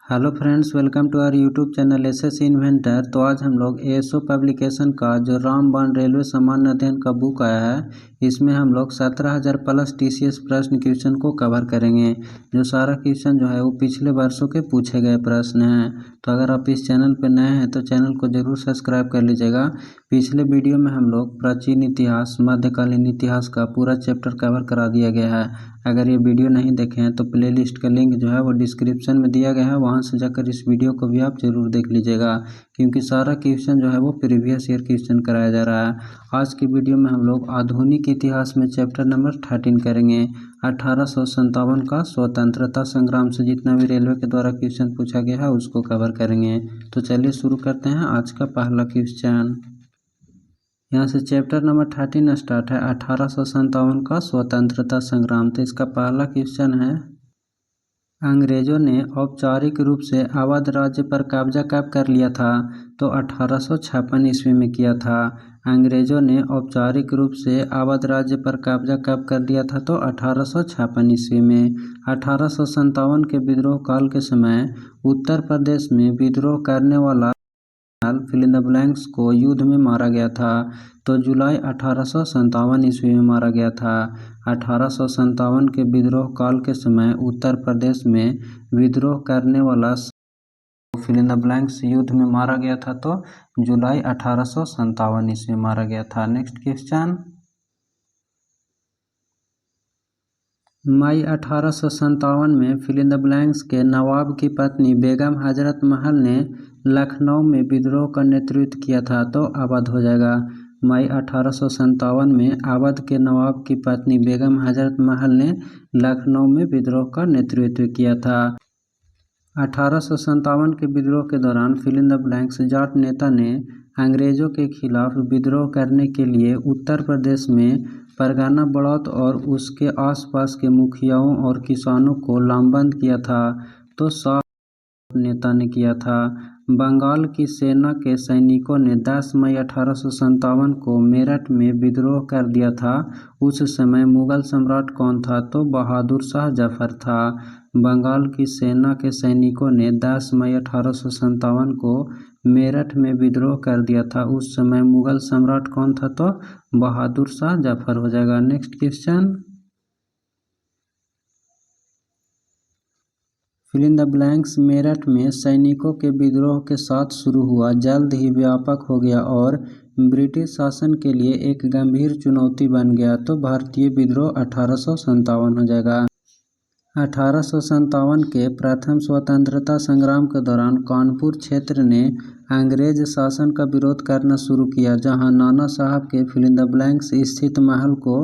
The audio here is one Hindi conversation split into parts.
Hello friends, welcome to our YouTube channel SS inventor. तो आज हम लोग एएसओ पब्लिकेशन का जो रामबाण रेलवे सामान्य अध्ययन का बुक आया है, इसमें हम लोग 17,000 प्लस टीसीएस प्रश्न क्वेश्चन को कवर करेंगे। जो सारा क्वेश्चन जो है वो पिछले वर्षों के पूछे गए प्रश्न हैं। तो अगर आप इस चैनल पर नए हैं तो चैनल को जरूर सब्सक्राइब कर लीजिएगा। पिछले वीडियो में हम लोग प्राचीन इतिहास, मध्यकालीन इतिहास का पूरा चैप्टर कवर करा दिया गया है। अगर ये वीडियो नहीं देखे हैं तो प्लेलिस्ट का लिंक जो है वो डिस्क्रिप्शन में दिया गया है, वहाँ से जाकर इस वीडियो को भी आप जरूर देख लीजिएगा, क्योंकि सारा क्वेश्चन जो है वो प्रीवियस ईयर क्वेश्चन कराया जा रहा है। आज की वीडियो में हम लोग आधुनिक इतिहास में चैप्टर नंबर 13 करेंगे। 1857 का स्वतंत्रता संग्राम से जितना भी रेलवे के द्वारा क्वेश्चन पूछा गया है उसको कवर करेंगे। तो चलिए शुरू करते हैं आज का पहला क्वेश्चन। यहाँ से चैप्टर नंबर 13 स्टार्ट है, 1857 का स्वतंत्रता संग्राम। तो इसका पहला क्वेश्चन है, अंग्रेजों ने औपचारिक रूप से अवध राज्य पर कब्जा कब कर लिया था? तो 1856 ईस्वी में किया था। अंग्रेजों ने औपचारिक रूप से अवध राज्य पर कब्जा कब कर लिया था? तो 1856 ईस्वी में। 1857 के विद्रोह काल के समय उत्तर प्रदेश में विद्रोह करने वाला फिल इन द ब्लैंक्स को युद्ध में मारा गया था। तो जुलाई 1857 ईस्वी में मारा गया था। 1857 के विद्रोह काल के समय उत्तर प्रदेश में विद्रोह करने वाला फिल इन द ब्लैंक्स युद्ध में मारा गया था। तो जुलाई 1857 ईस्वी में मारा गया था। नेक्स्ट क्वेश्चन, मई 1857 में फिल इन द ब्लैंक्स के नवाब की पत्नी बेगम हजरत महल ने लखनऊ में विद्रोह का नेतृत्व किया था। तो अवध हो जाएगा। मई 1857 में अवध के नवाब की पत्नी बेगम हजरत महल ने लखनऊ में विद्रोह का नेतृत्व किया था। 1857 के विद्रोह के दौरान fill in the blanks Jat नेता ने अंग्रेजों के खिलाफ विद्रोह करने के लिए उत्तर प्रदेश में परगना बड़ौत और उसके आसपास के मुखियाओं और किसानों को लामबंद किया था। तो नेता ने किया था। बंगाल की सेना के सैनिकों ने 10 मई 1857 को मेरठ में विद्रोह कर दिया था। उस समय मुगल सम्राट कौन था? तो बहादुर शाह जफर था। बंगाल की सेना के सैनिकों ने 10 मई 1857 को मेरठ में विद्रोह कर दिया था। उस समय मुगल सम्राट कौन था? तो बहादुर शाह जफर हो जाएगा। Next question, fill in the blanks Meerut में सैनिकों के विद्रोह के साथ शुरू हुआ, जल्द ही व्यापक हो गया और ब्रिटिश शासन के लिए एक गंभीर चुनौती बन गया। तो भारतीय विद्रोह 1857 हो जाएगा। 1857 के प्रथम स्वतंत्रता संग्राम के दौरान कानपुर क्षेत्र ने अंग्रेज शासन का विरोध करना शुरू किया, जहां नाना साहब के फिल इन द ब्लैंक्स स्थित महल को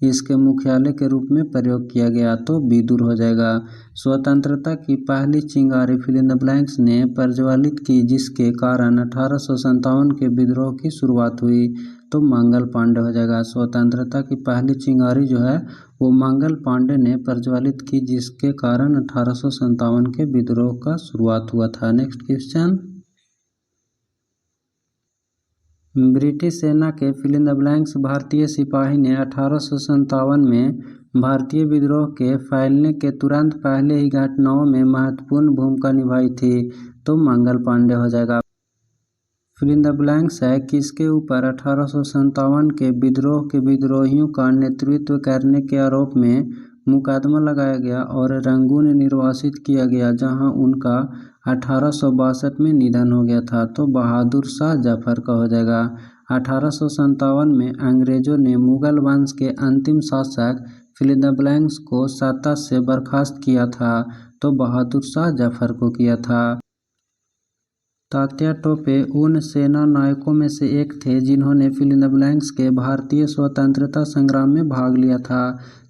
इसके मुख्यालय के रूप में प्रयोग किया गया। तो बिदुर हो जाएगा। स्वतंत्रता की पहली चिंगारी फिल इन द ब्लैंक्स ने प्रज्वलित की, जिसके कारण 1857 के विद्रोह की शुरुआत हुई। तो मंगल पांडे हो जाएगा। स्वतंत्रता की पहली चिंगारी जो है वो मंगल पांडे ने प्रज्वलित की, जिसके कारण 1857 के विद्रोह का शुरुआत हुआ था। नेक्स्ट क्वेश्चन, ब्रिटिश सेना के फिल इन द ब्लैंक्स भारतीय सिपाही ने 1857 में भारतीय विद्रोह के फैलने के तुरंत पहले ही घटनाओं में महत्वपूर्ण भूमिका निभाई थी। तो मंगल पांडे हो जाएगा। फिल इन द ब्लैंक्स है, किसके ऊपर 1857 के विद्रोह के विद्रोहियों का नेतृत्व करने के आरोप में मुकदमा लगाया गया और रंगून निर्वासित किया गया, जहां उनका 1862 में निधन हो गया था। तो बहादुर शाह जफर का हो जाएगा। 1857 में अंग्रेजों ने मुगल वंश के अंतिम शासक फिल इन द ब्लैंक्स को सत्ता से बर्खास्त किया था। तो बहादुर शाह जफर को किया था। तात्या टोपे उन सेना नायकों में से एक थे जिन्होंने फिल इन द ब्लैंक्स के भारतीय स्वतंत्रता संग्राम में भाग लिया था।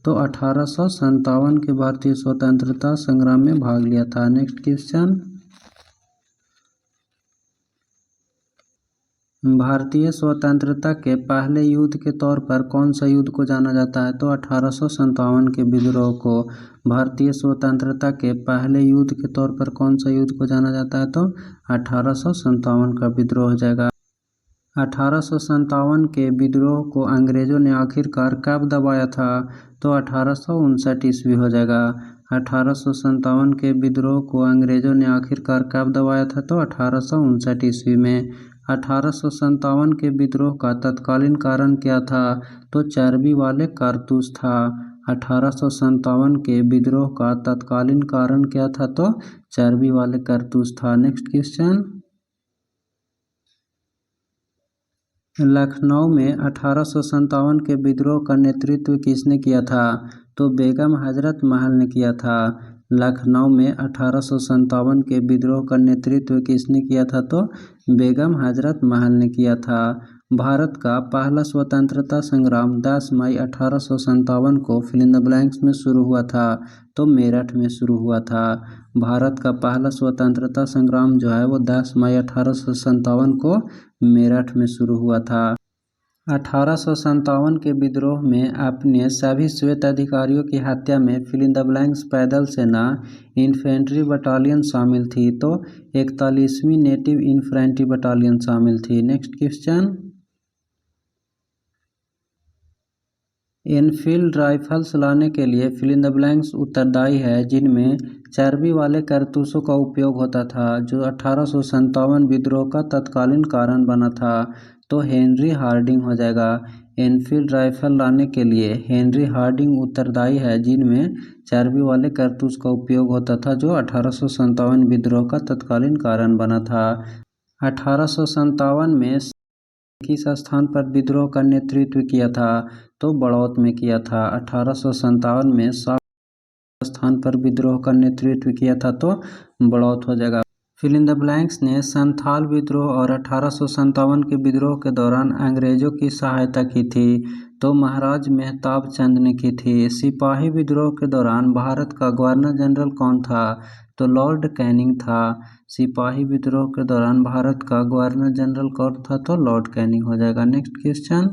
तो 1857 के भारतीय स्वतंत्रता संग्राम में भाग लिया था। नेक्स्ट क्वेश्चन, भारतीय स्वतंत्रता के पहले युद्ध के तौर पर कौन सा युद्ध को जाना जाता है? तो 1857 के विद्रोह को भारतीय स्वतंत्रता के पहले युद्ध के तौर पर कौन सा युद्ध को जाना जाता है? तो 1857 का विद्रोह हो जाएगा। 1857 के विद्रोह को अंग्रेजों ने आखिरकार कब दबाया था? तो 1859 ईस्वी हो जाएगा। 1857 के विद्रोह को अंग्रेजों ने आखिरकार कब दबाया था? तो 1859 ईस्वी में। 1857 के विद्रोह का तत्कालीन कारण क्या था? तो चर्बी वाले कारतूस था। 1857 के विद्रोह का तत्कालीन कारण क्या था? तो चर्बी वाले कारतूस था। नेक्स्ट क्वेश्चन, लखनऊ में 1857 के विद्रोह का नेतृत्व किसने किया था? तो बेगम हजरत महल ने किया था। लखनऊ में 1857 के विद्रोह का नेतृत्व किसने किया था? तो बेगम हजरत महल ने किया था। भारत का पहला स्वतंत्रता संग्राम 10 मई 1857 को फिल इन द ब्लैंक्स में शुरू हुआ था। तो मेरठ में शुरू हुआ था। भारत का पहला स्वतंत्रता संग्राम जो है वो 10 मई 1857 को मेरठ में शुरू हुआ था। 1857 के विद्रोह में अपने सभी श्वेत अधिकारियों की हत्या में फिल इन द ब्लैंक्स पैदल सेना इन्फेंट्री बटालियन शामिल थी। तो 41वीं नेटिव इन्फेंट्री बटालियन शामिल थी। नेक्स्ट क्वेश्चन, एनफील्ड राइफल्स लाने के लिए फिल इन द ब्लैंक्स उत्तरदायी है जिनमें चर्बी वाले कारतूसों का उपयोग होता था, जो 1857 विद्रोह का तत्कालीन कारण बना था। तो हेनरी हार्डिंग हो जाएगा। एनफील्ड राइफल लाने के लिए हेनरी हार्डिंग उत्तरदायी है जिनमें चर्बी वाले कारतूस का उपयोग होता था, जो 1857 विद्रोह का तत्कालीन कारण बना था। 1857 में किस स्थान पर विद्रोह का नेतृत्व किया था? तो बड़ौत में किया था। 1857 में स्थान पर विद्रोह का नेतृत्व किया था, तो बड़ौत हो जाएगा। फिल इन द ब्लैंक्स ने संथाल विद्रोह और 1857 के विद्रोह के दौरान अंग्रेजों की सहायता की थी। तो महाराज मेहताब चंद ने की थी। सिपाही विद्रोह के दौरान भारत का गवर्नर जनरल कौन था? तो लॉर्ड कैनिंग था। सिपाही विद्रोह के दौरान भारत का गवर्नर जनरल कौन था? तो लॉर्ड कैनिंग हो जाएगा। Next question,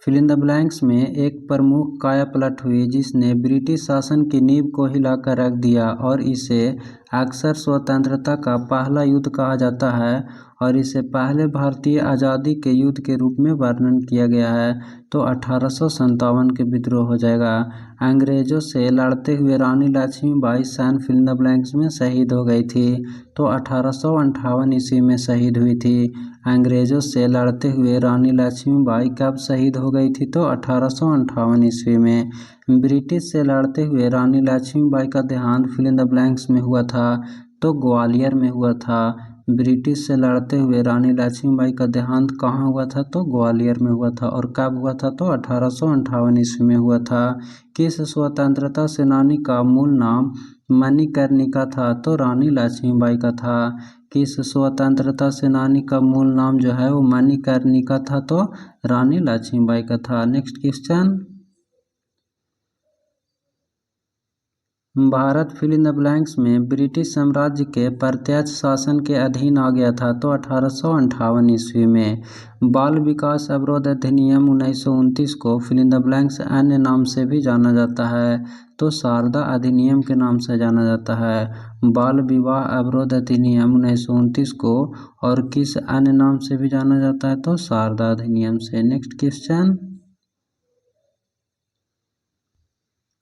fill in the blanks में एक प्रमुख कायापलट हुई जिसने ब्रिटिश शासन की नींव को हिलाकर रख दिया और इसे अक्सर स्वतंत्रता का पहला युद्ध कहा जाता है और इसे पहले भारतीय आज़ादी के युद्ध के रूप में वर्णन किया गया है। तो 1857 के विद्रोह हो जाएगा। अंग्रेजों से लड़ते हुए रानी लक्ष्मीबाई सन फिल इन द ब्लैंक्स में शहीद हो गई थी। तो 1858 ईस्वी में शहीद हुई थी। अंग्रेजों से लड़ते हुए रानी लक्ष्मीबाई कब शहीद हो गई थी? तो 1858 ईस्वी में। ब्रिटिश से लड़ते हुए रानी लक्ष्मीबाई का देहांत फिल इन द ब्लैंक्स में हुआ था। तो ग्वालियर में हुआ था। ब्रिटिश से लड़ते हुए रानी लक्ष्मीबाई का देहांत कहाँ हुआ था? तो ग्वालियर में हुआ था। और कब हुआ था? तो 1858 ईस्वी में हुआ था। किस स्वतंत्रता सेनानी का मूल नाम मणिकर्णिका था? तो रानी लक्ष्मीबाई का था। किस स्वतंत्रता सेनानी का मूल नाम जो है वो मणिकर्णिका था? तो रानी लक्ष्मीबाई का था। Next question, Bharat fill in the blanks में ब्रिटिश साम्राज्य के प्रत्यक्ष शासन के अधीन आ गया था। तो 1858 ईस्वी में। बाल विकास अवरोध अधिनियम 1929 को फिल इन द ब्लैंक्स अन्य नाम से भी जाना जाता है। तो शारदा अधिनियम के नाम से जाना जाता है। बाल विवाह अवरोध अधिनियम 1929 को और किस अन्य नाम से भी जाना जाता है? तो शारदा अधिनियम से। नेक्स्ट क्वेश्चन,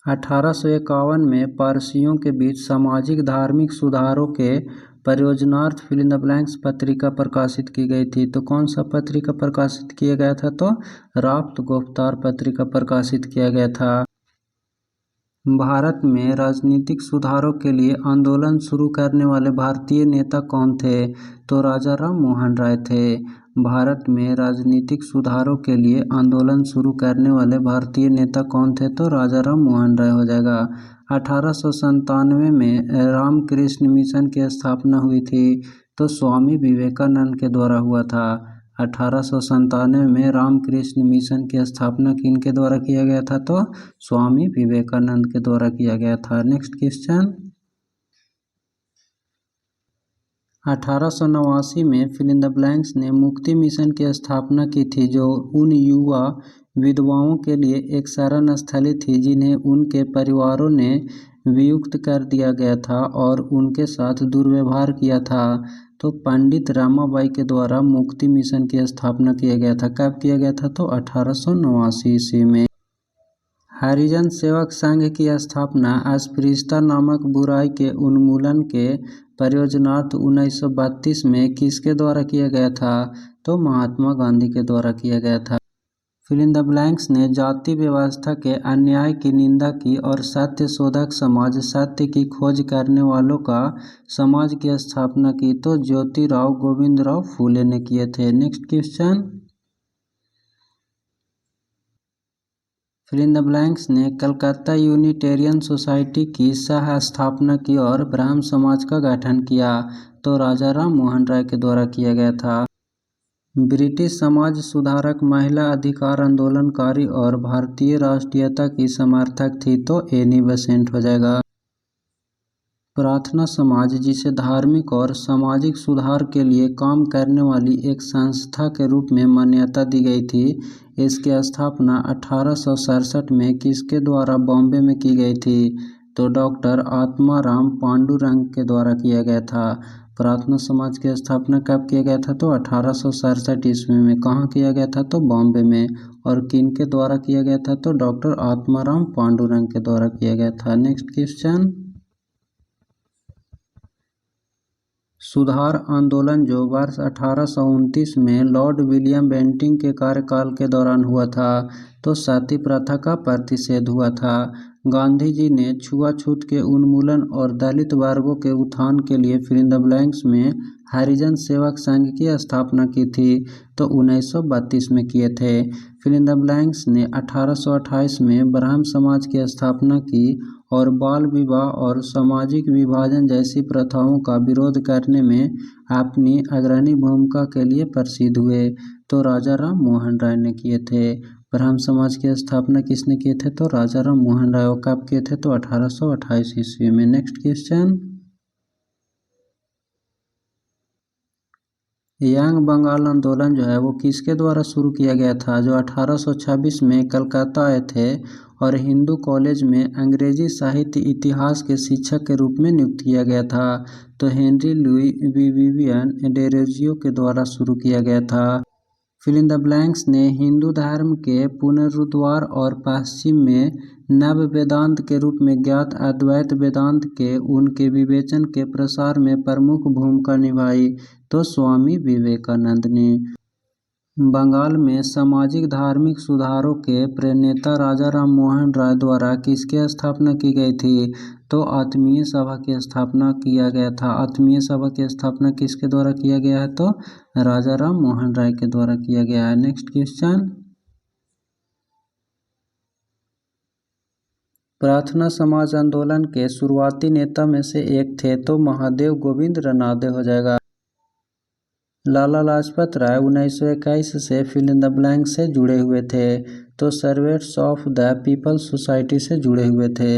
1851 में पारसियों के बीच सामाजिक धार्मिक सुधारों के प्रयोजनार्थ फिल इन द ब्लैंक्स पत्रिका प्रकाशित की गई थी। तो कौन सा पत्रिका प्रकाशित किया गया था? तो राफ्त गुफ्तार पत्रिका प्रकाशित किया गया था। भारत में राजनीतिक सुधारों के लिए आंदोलन शुरू करने वाले भारतीय नेता कौन थे? तो राजा राम मोहन राय थे। भारत में राजनीतिक सुधारों के लिए आंदोलन शुरू करने वाले भारतीय नेता कौन थे? तो राजा राम मोहन राय हो जाएगा। 1897 में रामकृष्ण मिशन की स्थापना हुई थी। तो स्वामी विवेकानंद के द्वारा हुआ था। 1897 में रामकृष्ण मिशन की स्थापना किनके द्वारा किया गया था? तो स्वामी विवेकानंद के द्वारा किया गया था। नेक्स्ट क्वेश्चन, 1889 में फिल इन द ब्लैंक्स ने मुक्ति मिशन की स्थापना की थी, जो उन युवा विधवाओं के लिए एक शरण स्थली थी जिन्हें उनके परिवारों ने वियुक्त कर दिया गया था और उनके साथ दुर्व्यवहार किया था। तो पंडित रमाबाई के द्वारा मुक्ति मिशन की स्थापना किया गया था। कब किया गया था? तो 1889 ईस्वी में। हरिजन सेवक संघ की स्थापना अस्पृश्यता नामक बुराई के उन्मूलन के परियोजनार्थ 1932 में किसके द्वारा किया गया था? तो महात्मा गांधी के द्वारा किया गया था। फिल इन द ब्लैंक्स ने जाति व्यवस्था के अन्याय की निंदा की और सत्य शोधक समाज, सत्य की खोज करने वालों का समाज की स्थापना की। तो ज्योतिराव गोविंदराव फूले ने किए थे। Next question, fill in the blanks ने कलकत्ता यूनिटेरियन सोसाइटी की सह स्थापना की और ब्राह्म समाज का गठन किया। तो राजा राम मोहन राय के द्वारा किया गया था। ब्रिटिश समाज सुधारक, महिला अधिकार आंदोलनकारी और भारतीय राष्ट्रीयता की समर्थक थी। तो एनी बेसेंट हो जाएगा। प्रार्थना समाज, जिसे धार्मिक और सामाजिक सुधार के लिए काम करने वाली एक संस्था के रूप में मान्यता दी गई थी, इसकी स्थापना 1867 में किसके द्वारा बॉम्बे में की गई थी? तो डॉक्टर आत्माराम पांडुरंग के द्वारा किया गया था। प्रार्थना समाज की स्थापना कब किया गया था? तो 1867 ईस्वी में। कहाँ किया गया था? तो बॉम्बे में। और किन के द्वारा किया गया था? तो डॉक्टर आत्माराम पांडुरंग के द्वारा किया गया था। नेक्स्ट क्वेश्चन, सुधार आंदोलन जो वर्ष 1829 में लॉर्ड विलियम बेंटिंक के कार्यकाल के दौरान हुआ था, तो सती प्रथा का प्रतिषेध हुआ था। गांधी जी ने छुआछूत के उन्मूलन और दलित वर्गों के उत्थान के लिए फिल इन द ब्लैंक्स में हरिजन सेवक संघ की स्थापना की थी। तो 1932 में किए थे। फिल इन द ब्लैंक्स ने 1828 में ब्राह्म समाज की स्थापना की और बाल विवाह और सामाजिक विभाजन जैसी प्रथाओं का विरोध करने में अपनी अग्रणी भूमिका के लिए प्रसिद्ध हुए। तो राजा राम मोहन राय ने किए थे। ब्राह्म समाज की स्थापना किसने किए थे? तो राजा राम मोहन राय। कब किए थे? तो 1828 ईस्वी में। नेक्स्ट क्वेश्चन, यंग बंगाल आंदोलन जो है वो किसके द्वारा शुरू किया गया था? जो 1826 में कलकत्ता आए थे और हिंदू कॉलेज में अंग्रेजी साहित्य इतिहास के शिक्षक के रूप में नियुक्त किया गया था। तो हेनरी लुई विवियन डेरोजियो के द्वारा शुरू किया गया था। फिल इन द ब्लैंक्स ने हिंदू धर्म के पुनरुद्धार और पश्चिम में नव वेदांत के रूप में ज्ञात अद्वैत वेदांत के उनके विवेचन के प्रसार में प्रमुख भूमिका निभाई। तो स्वामी विवेकानंद ने। बंगाल में सामाजिक धार्मिक सुधारों के प्रणेता राजा राम मोहन राय द्वारा किसकी स्थापना की गई थी? तो आत्मीय सभा की स्थापना किया गया था। आत्मीय सभा की स्थापना किसके द्वारा किया गया है? तो राजा राम मोहन राय के द्वारा किया गया है। नेक्स्ट क्वेश्चन, प्रार्थना समाज आंदोलन के शुरुआती नेता में से एक थे। तो महादेव गोविंद रनादे हो जाएगा। लाला लाजपत राय 1921 से फिल इन द ब्लैंक से जुड़े हुए थे। तो Servants of the People's Society से जुड़े हुए थे।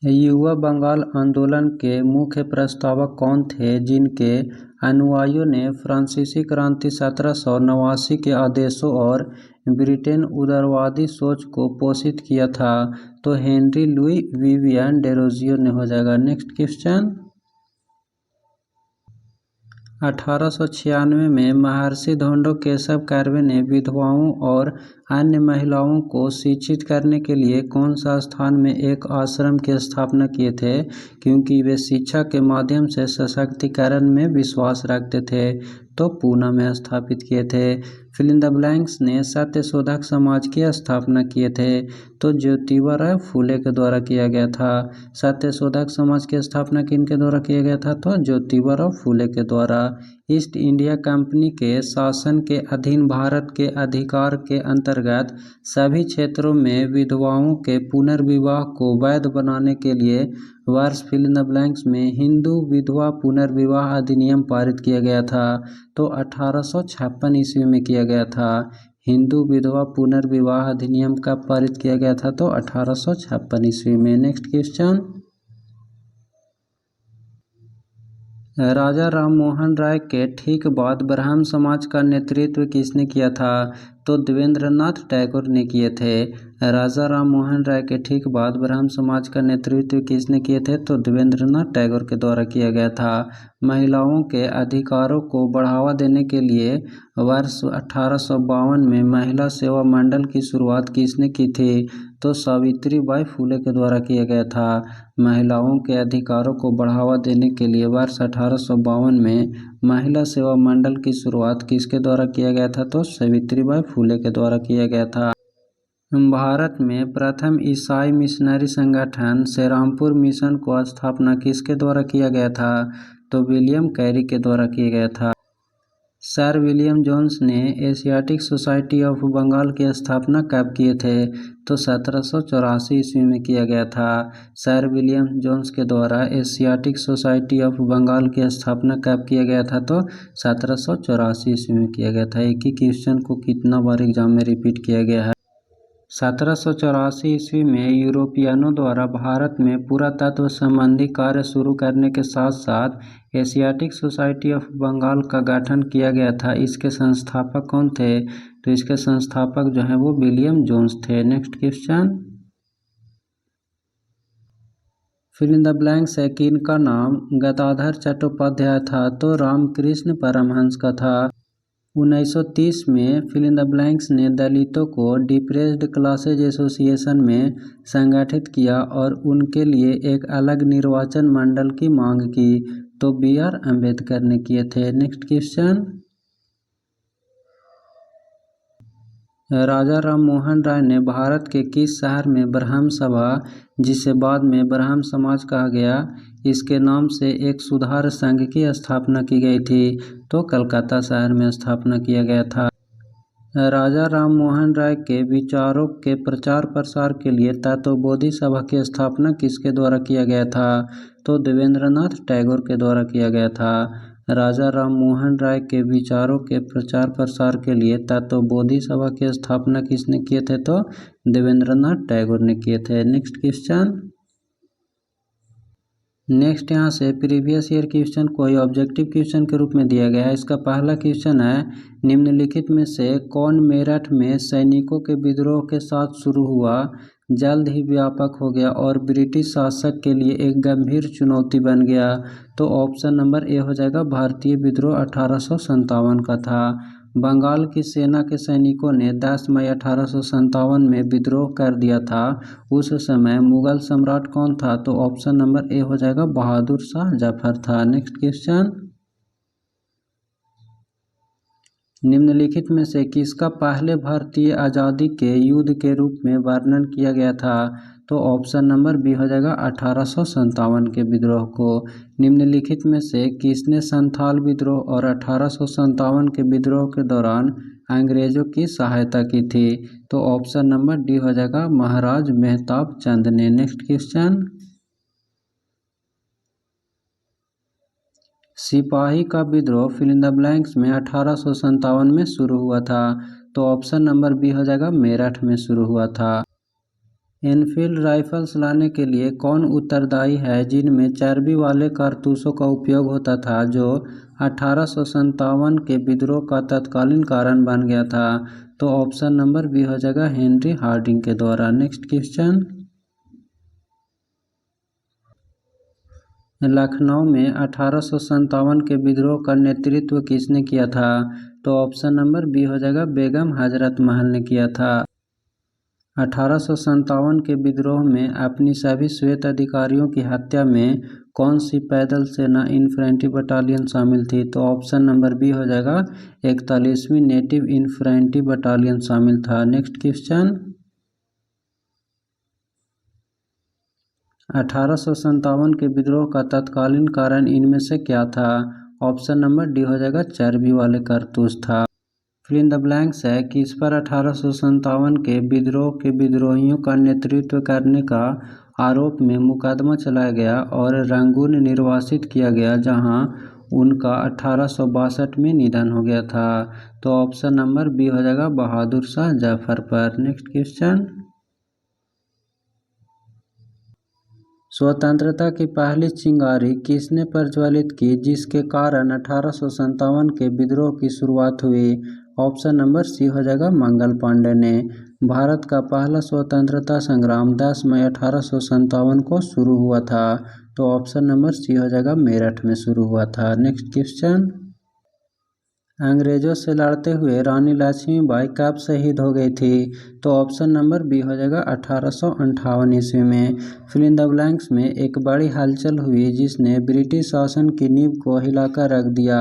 युवा बंगाल आंदोलन के मुख्य प्रस्तावक कौन थे, जिनके अनुयायियों ने फ्रांसीसी क्रांति 1789 के आदेशों और ब्रिटेन उदारवादी सोच को पोषित किया था? तो हेनरी लुई विवियन डेरोजियो ने हो जाएगा। नेक्स्ट क्वेश्चन, 1896 में महर्षि धोंडो केशव कर्वे ने विधवाओं और अन्य महिलाओं को शिक्षित करने के लिए कौन सा स्थान में एक आश्रम की स्थापना किए थे, क्योंकि वे शिक्षा के माध्यम से सशक्तिकरण में विश्वास रखते थे? तो पूना में स्थापित किए थे। फिल इन द ब्लैंक्स ने सत्य शोधक समाज की स्थापना किए थे। तो ज्योतिबा राय फूले के द्वारा किया गया था। सत्य शोधक समाज की स्थापना किनके द्वारा किया गया था? तो ज्योतिबा राय फूले के द्वारा। ईस्ट इंडिया कंपनी के शासन के अधीन भारत के अधिकार के अंतर्गत सभी क्षेत्रों में विधवाओं के पुनर्विवाह को वैध बनाने के लिए वर्ष फिल इन द ब्लैंक्स में हिंदू विधवा पुनर्विवाह अधिनियम पारित किया गया था। तो 1856 ईस्वी में किया गया था। हिंदू विधवा पुनर्विवाह अधिनियम कब पारित किया गया था? तो 1856 ईस्वी में। नेक्स्ट क्वेश्चन, राजा राम मोहन राय के ठीक बाद ब्राह्म समाज का नेतृत्व किसने किया था? तो देवेंद्रनाथ टैगोर ने किए थे। राजा राम मोहन राय के ठीक बाद ब्राह्म समाज का नेतृत्व किसने किए थे? तो देवेंद्रनाथ टैगोर के द्वारा किया गया था। महिलाओं के अधिकारों को बढ़ावा देने के लिए वर्ष 1852 में महिला सेवा मंडल की शुरुआत किसने की थी? तो सावित्रीबाई फुले के द्वारा किया गया था। महिलाओं के अधिकारों को बढ़ावा देने के लिए वर्ष 1852 में महिला सेवा मंडल की शुरुआत किसके द्वारा किया गया था? तो सावित्रीबाई फुले के द्वारा किया गया था। भारत में प्रथम ईसाई मिशनरी संगठन श्रीरामपुर मिशन को स्थापना किसके द्वारा किया गया था? तो विलियम कैरी के द्वारा किया गया था। सर विलियम जोन्स ने एशियाटिक सोसाइटी ऑफ बंगाल की स्थापना कब किए थे? तो 1784 ईस्वी में किया गया था। सर विलियम जोन्स के द्वारा एशियाटिक सोसाइटी ऑफ बंगाल की स्थापना कब किया गया था? तो 1784 ईस्वी में किया गया था। एक ही क्वेश्चन को कितना बार एग्जाम में रिपीट किया गया है? 1784 ईस्वी में यूरोपियनों द्वारा भारत में पुरातत्व संबंधी कार्य शुरू करने के साथ साथ एशियाटिक सोसाइटी ऑफ बंगाल का गठन किया गया था। इसके संस्थापक कौन थे? तो इसके संस्थापक जो हैं वो विलियम जोन्स थे। Next question, fill in the blanks है कि इनका नाम गदाधर चट्टोपाध्याय था? तो रामकृष्ण परमहंस का था। 1930 में फिल इन द ब्लैंक्स ने दलितों को डिप्रेस्ड क्लासेज एसोसिएशन में संगठित किया और उनके लिए एक अलग निर्वाचन मंडल की मांग की। तो BR अम्बेडकर ने किए थे। नेक्स्ट क्वेश्चन, राजा राम मोहन राय ने भारत के किस शहर में ब्रह्म सभा, जिसे बाद में ब्रह्म समाज कहा गया, इसके नाम से एक सुधार संघ की स्थापना की गई थी? तो कलकत्ता शहर में स्थापना किया गया था। राजा राम मोहन राय के विचारों के प्रचार प्रसार के लिए तत्वबोधि सभा की स्थापना किसके द्वारा किया गया था? तो देवेंद्रनाथ टैगोर के द्वारा किया गया था। राजा राम मोहन राय के विचारों के प्रचार प्रसार के लिए तत्वबोधि सभा की स्थापना किसने किए थे? तो देवेंद्रनाथ टैगोर ने किए थे। नेक्स्ट क्वेश्चन, नेक्स्ट यहाँ से प्रीवियस ईयर क्वेश्चन कोई ऑब्जेक्टिव क्वेश्चन के रूप में दिया गया है। इसका पहला क्वेश्चन है, निम्नलिखित में से कौन मेरठ में सैनिकों के विद्रोह के साथ शुरू हुआ, जल्द ही व्यापक हो गया और ब्रिटिश शासक के लिए एक गंभीर चुनौती बन गया? तो ऑप्शन नंबर ए हो जाएगा, भारतीय विद्रोह 1857 का था। बंगाल की सेना के सैनिकों ने 10 मई 1857 में विद्रोह कर दिया था। उस समय मुगल सम्राट कौन था? तो ऑप्शन नंबर ए हो जाएगा, बहादुर शाह जफर था। नेक्स्ट क्वेश्चन, निम्नलिखित में से किसका पहले भारतीय आज़ादी के युद्ध के रूप में वर्णन किया गया था? तो ऑप्शन नंबर बी हो जाएगा, 1857 के विद्रोह को। निम्नलिखित में से किसने संथाल विद्रोह और 1857 के विद्रोह के दौरान अंग्रेजों की सहायता की थी? तो ऑप्शन नंबर डी हो जाएगा, महाराज मेहताब चंद ने। नेक्स्ट क्वेश्चन, सिपाही का विद्रोह फिल इन द ब्लैंक्स में 1857 में शुरू हुआ था। तो ऑप्शन नंबर बी हो जाएगा, मेरठ में शुरू हुआ था। एनफील्ड राइफल्स लाने के लिए कौन उत्तरदायी है, जिनमें चर्बी वाले कारतूसों का उपयोग होता था, जो 1857 के विद्रोह का तत्कालीन कारण बन गया था? तो ऑप्शन नंबर बी हो जाएगा, हेनरी हार्डिंग के द्वारा। नेक्स्ट क्वेश्चन, लखनऊ में 1857 के विद्रोह का नेतृत्व किसने किया था? तो ऑप्शन नंबर बी हो जाएगा, बेगम हजरत महल ने किया था। 1857 के विद्रोह में अपनी सभी श्वेत अधिकारियों की हत्या में कौन सी पैदल सेना इन्फेंट्री बटालियन शामिल थी? तो ऑप्शन नंबर बी हो जाएगा, 41वीं नेटिव इन्फेंट्री बटालियन शामिल था। नेक्स्ट क्वेश्चन, 1857 के विद्रोह का तत्कालीन कारण इनमें से क्या था? ऑप्शन नंबर डी हो जाएगा, चर्बी वाले कारतूस था। फिल इन द ब्लैंक्स है कि इस पर 1857 के विद्रोह के विद्रोहियों का नेतृत्व करने का आरोप में मुकदमा चलाया गया और रंगून निर्वासित किया गया, जहां उनका 1862 में निधन हो गया था। तो ऑप्शन नंबर बी हो जाएगा, बहादुर शाह जफर पर। नेक्स्ट क्वेश्चन, स्वतंत्रता की पहली चिंगारी किसने प्रज्वलित की, जिसके कारण 1857 के विद्रोह की शुरुआत हुई? ऑप्शन नंबर सी हो जाएगा, मंगल पांडे ने। भारत का पहला स्वतंत्रता संग्राम 10 मई 1857 को शुरू हुआ था। तो ऑप्शन नंबर सी हो जाएगा, मेरठ में शुरू हुआ था। नेक्स्ट क्वेश्चन, अंग्रेजों से लड़ते हुए रानी लक्ष्मीबाई कब शहीद हो गई थी? तो ऑप्शन नंबर बी हो जाएगा 1858 ईस्वी में। फिल इन द ब्लैंक्स में एक बड़ी हलचल हुई जिसने ब्रिटिश शासन की नींव को हिलाकर रख दिया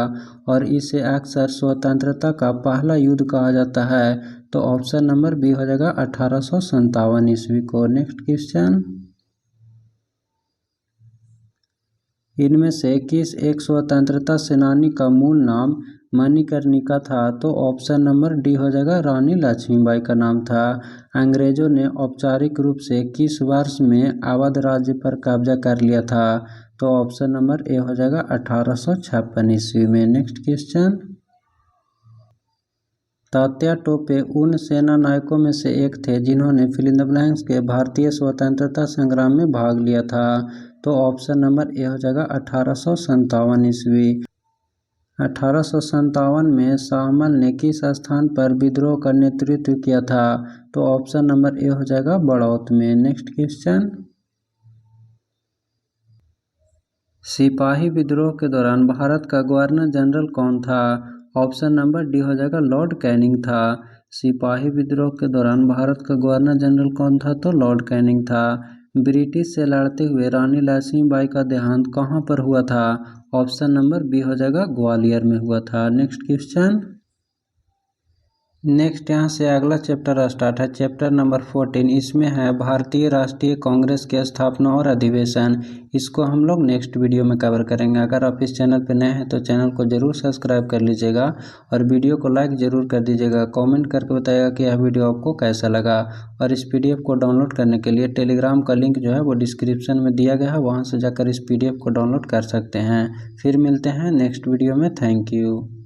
और इसे अक्सर स्वतंत्रता का पहला युद्ध कहा जाता है। तो ऑप्शन नंबर बी हो जाएगा 1857 ईस्वी को। नेक्स्ट क्वेश्चन, इनमें से किस एक स्वतंत्रता सेनानी का मूल नाम मणिकर्णिका था? तो ऑप्शन नंबर डी हो जाएगा रानी लक्ष्मीबाई का नाम था। अंग्रेजों ने औपचारिक रूप से किस वर्ष में अवध राज्य पर कब्जा कर लिया था? तो ऑप्शन नंबर ए हो जाएगा 1856 ईस्वी में। नेक्स्ट क्वेश्चन, तात्या टोपे उन सेना नायकों में से एक थे जिन्होंने फिल इन द ब्लैंक्स के भारतीय स्वतंत्रता संग्राम में भाग लिया था। तो ऑप्शन नंबर ए हो जाएगा 1857 ईस्वी। 1857 में शाहमल ने किस स्थान पर विद्रोह का नेतृत्व किया था? तो ऑप्शन नंबर ए हो जाएगा बड़ौत में। नेक्स्ट क्वेश्चन, सिपाही विद्रोह के दौरान भारत का गवर्नर जनरल कौन था? ऑप्शन नंबर डी हो जाएगा लॉर्ड कैनिंग था। सिपाही विद्रोह के दौरान भारत का गवर्नर जनरल कौन था? तो लॉर्ड कैनिंग था। ब्रिटिश से लड़ते हुए रानी लक्ष्मीबाई का देहांत कहाँ पर हुआ था? ऑप्शन नंबर बी हो जाएगा ग्वालियर में हुआ था। नेक्स्ट क्वेश्चन, नेक्स्ट यहाँ से अगला चैप्टर स्टार्ट है, चैप्टर नंबर 14। इसमें है भारतीय राष्ट्रीय कांग्रेस की स्थापना और अधिवेशन। इसको हम लोग नेक्स्ट वीडियो में कवर करेंगे। अगर आप इस चैनल पर नए हैं तो चैनल को जरूर सब्सक्राइब कर लीजिएगा और वीडियो को लाइक ज़रूर कर दीजिएगा। कमेंट करके बताइएगा कि यह वीडियो आपको कैसा लगा। और इस PDF को डाउनलोड करने के लिए टेलीग्राम का लिंक जो है वो डिस्क्रिप्शन में दिया गया है, वहाँ से जाकर इस PDF को डाउनलोड कर सकते हैं। फिर मिलते हैं नेक्स्ट वीडियो में। Thank you.